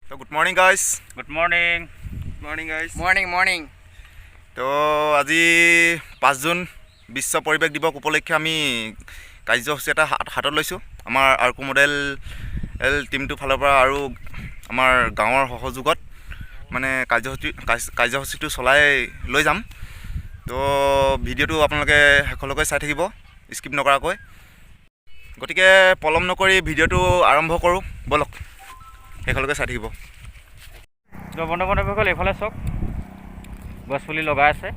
So good morning guys. Good morning. Morning guys. Morning. তো আজি 5 June বিশ্ব পৰিৱেশ দিৱস উপলক্ষে আমি কাৰ্যসূচী এটা হাতত লৈছোঁ আমাৰ আৰ্কো মডেল টিমটোৰ ফালৰ পৰা আৰু আমাৰ গাঁৱৰ সহযোগত মানে কাৰ্যসূচীটো চলাই লৈ যাম। তো ভিডিঅ'টো আপোনালোকে শেষলৈকে চাই থাকিব স্কিপ নকৰাকৈ। গতিকে পলম নকৰি ভিডিঅ'টো আৰম্ভ কৰোঁ বলক, শেষলৈকে চাই থাকিব। বন্ধু বান্ধৱীসকল এইফালে চাওক, গছপুলি লগাই আছে।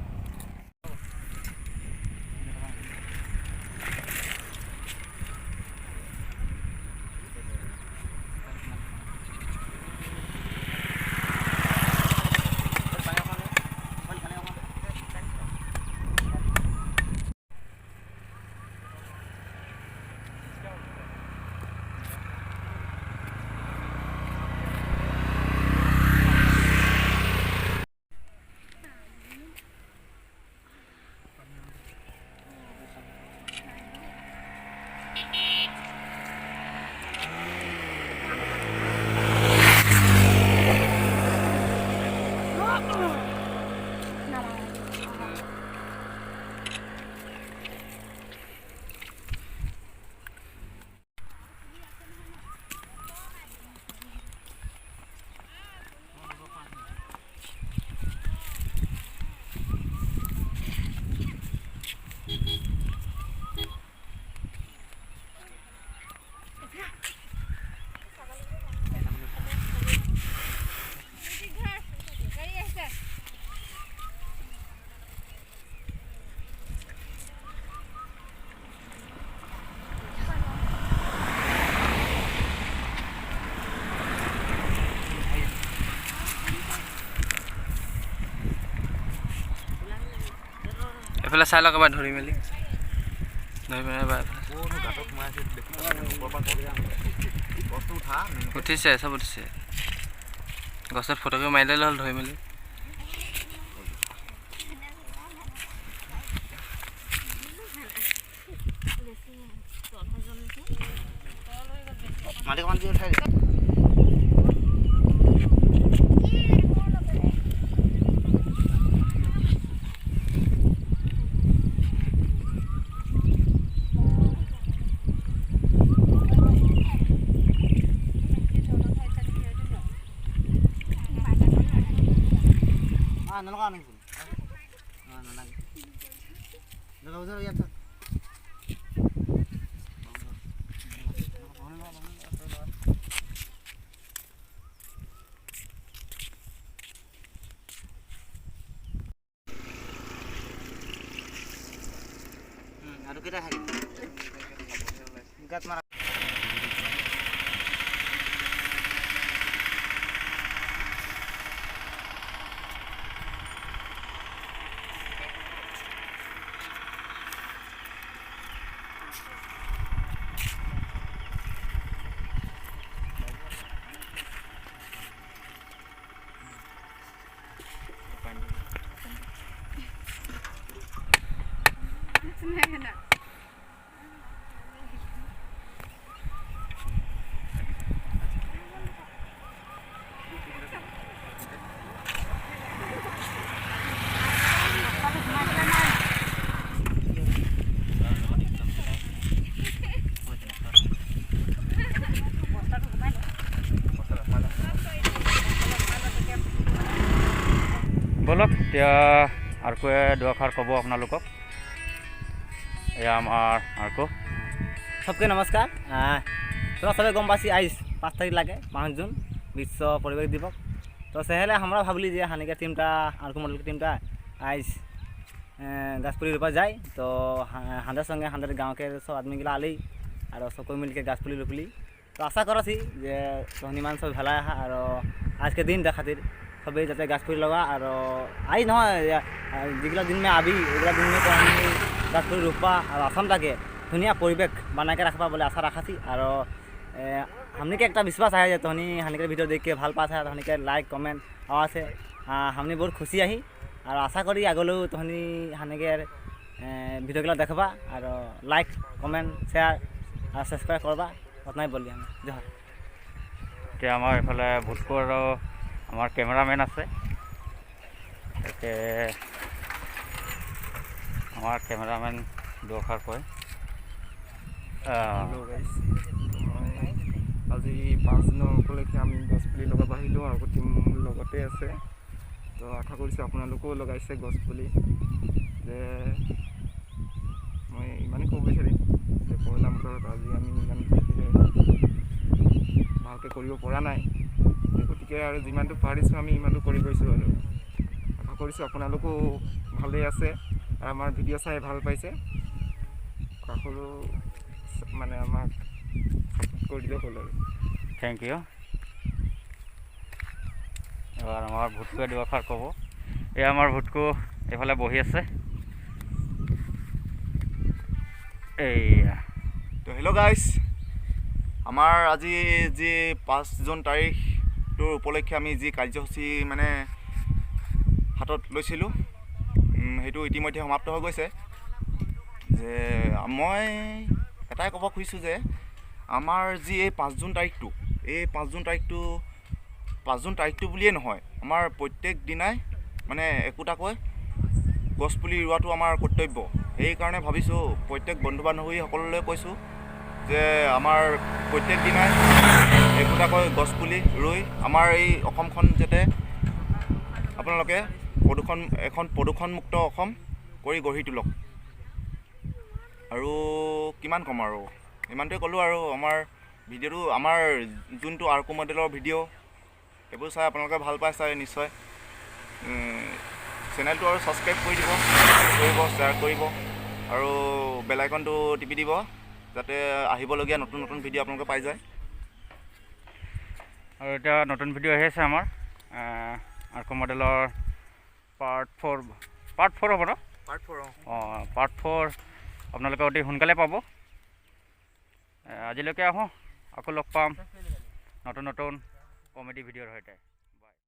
এফালে চাই লওক এবাৰ ধৰি মেলি উঠিছে, চব উঠিছে। গছত ফটোকে মাৰিলে হ'ল ধৰি মেলি। Aduh kita hari. Gat marah. বলক এতিয়া আৰ্কোৱে দুআষাৰ ক'ব আপোনালোকক। এয়া আমাৰ আৰ্কো। सबके नमस्कार। तो सबे गम पासी आज 5 तारीख लगे 5 जून विश्व परिवेश दिवस। तो सेहेले हमरा भावली जे हानिके टीमटा आर्को मॉडल के टीमटा आज गाछपुली रोपा जाए। तो हांदर संगे हांदर गाँव के सब आदमी गिला आली और सब कोई मिल के गाछपुली रोपली। तो आशा करसी जे हनुमान सब भला है और आज के दिन खातिर सबै जाते गाछपुली लगा और आज न जिगला दिन में आबी एगला दिन में तो हम गाछपुली रोपा और आसाम ताके धुनिया परिवेश बना के रखा बोले आशा रखा थी। और हमने के एक विश्वास है तो हमने के वीडियो देख के भल पास है तो हमने के लाइक कमेंट आवा से हमने बहुत खुशी आई और आशा करी आगलो तो हमने के वीडियो गला देखबा और लाइक कमेंट शेयर और सब्सक्राइब करबा उतना ही बोलिए हम जोहार। এতিয়া আমাৰ এইফালে ভূতকু আৰু আমাৰ কেমেৰামেন আছে। তাকে আমাৰ কেমেৰামেন দুষাৰ কয়। হেল্ল' গাইজ, আজি 5 দিনৰ উপলক্ষে আমি গছপুলি লগাব আহিলোঁ আৰু টিম লগতে আছে। তো আশা কৰিছোঁ আপোনালোকেও লগাইছে গছপুলি। যে মই ইমানেই ক'ব বিচাৰিম যে পহিলা বতৰত আজি আমি ইমান ভালকৈ কৰিব পৰা নাই, গতিকে আৰু যিমানটো পাৰিছোঁ আমি ইমানটো কৰি গৈছোঁ আৰু আশা কৰিছোঁ আপোনালোকেও ভালেই আছে আৰু আমাৰ ভিডিঅ' চাই ভাল পাইছে। কাষৰো মানে আমাক ছাপোৰ্ট কৰি দিলে হ'ল আৰু। Thank you. এবাৰ আমাৰ ভূতকুৱে দুআষাৰ ক'ব। এই আমাৰ ভূতকু এইফালে বহি আছে। এইয়া তো হেল্ল' গাইজ, আমাৰ আজি যি 5 জুন তাৰিখটোৰ উপলক্ষে আমি যি কাৰ্যসূচী মানে হাতত লৈছিলোঁ, সেইটো ইতিমধ্যে সমাপ্ত হৈ গৈছে। যে মই এটাই ক'ব খুজিছোঁ যে আমাৰ যি এই 5 জুন তাৰিখটো, এই 5 জুন তাৰিখটো বুলিয়েই নহয়, আমাৰ প্ৰত্যেক দিনাই মানে একোটাকৈ গছপুলি ৰোৱাটো আমাৰ কৰ্তব্য। সেইকাৰণে ভাবিছোঁ প্ৰত্যেক বন্ধু বান্ধৱীসকললৈ কৈছোঁ যে আমাৰ প্ৰত্যেক দিনাই একোটাকৈ গছপুলি ৰুই আমাৰ এই অসমখন যাতে আপোনালোকে এখন প্ৰদূষণমুক্ত অসম কৰি গঢ়ি তোলক। আৰু কিমান ক'ম আৰু, ইমানটোৱে ক'লোঁ। আৰু আমাৰ ভিডিঅ'টো, আমাৰ যোনটো আৰ্কো মডেলৰ ভিডিঅ', সেইবোৰ চাই আপোনালোকে ভাল পাই চাই নিশ্চয়। চেনেলটো আৰু ছাবস্ক্ৰাইব কৰি দিব, শ্বেয়াৰ কৰিব আৰু বেল আইকনটো টিপি দিব, যাতে আহিবলগীয়া নতুন নতুন ভিডিঅ' আপোনালোকে পাই যায়। আৰু এতিয়া নতুন ভিডিঅ' আহি আছে আমাৰ আৰ্কো মডেলৰ পাৰ্ট 4 হ'ব ন? পাৰ্ট 4 অঁ, পাৰ্ট 4 আপোনালোকে অতি সোনকালে পাব। আজিলৈকে আহোঁ, আকৌ লগ পাম নতুন নতুন কমেডি ভিডিঅ'ৰ সৈতে।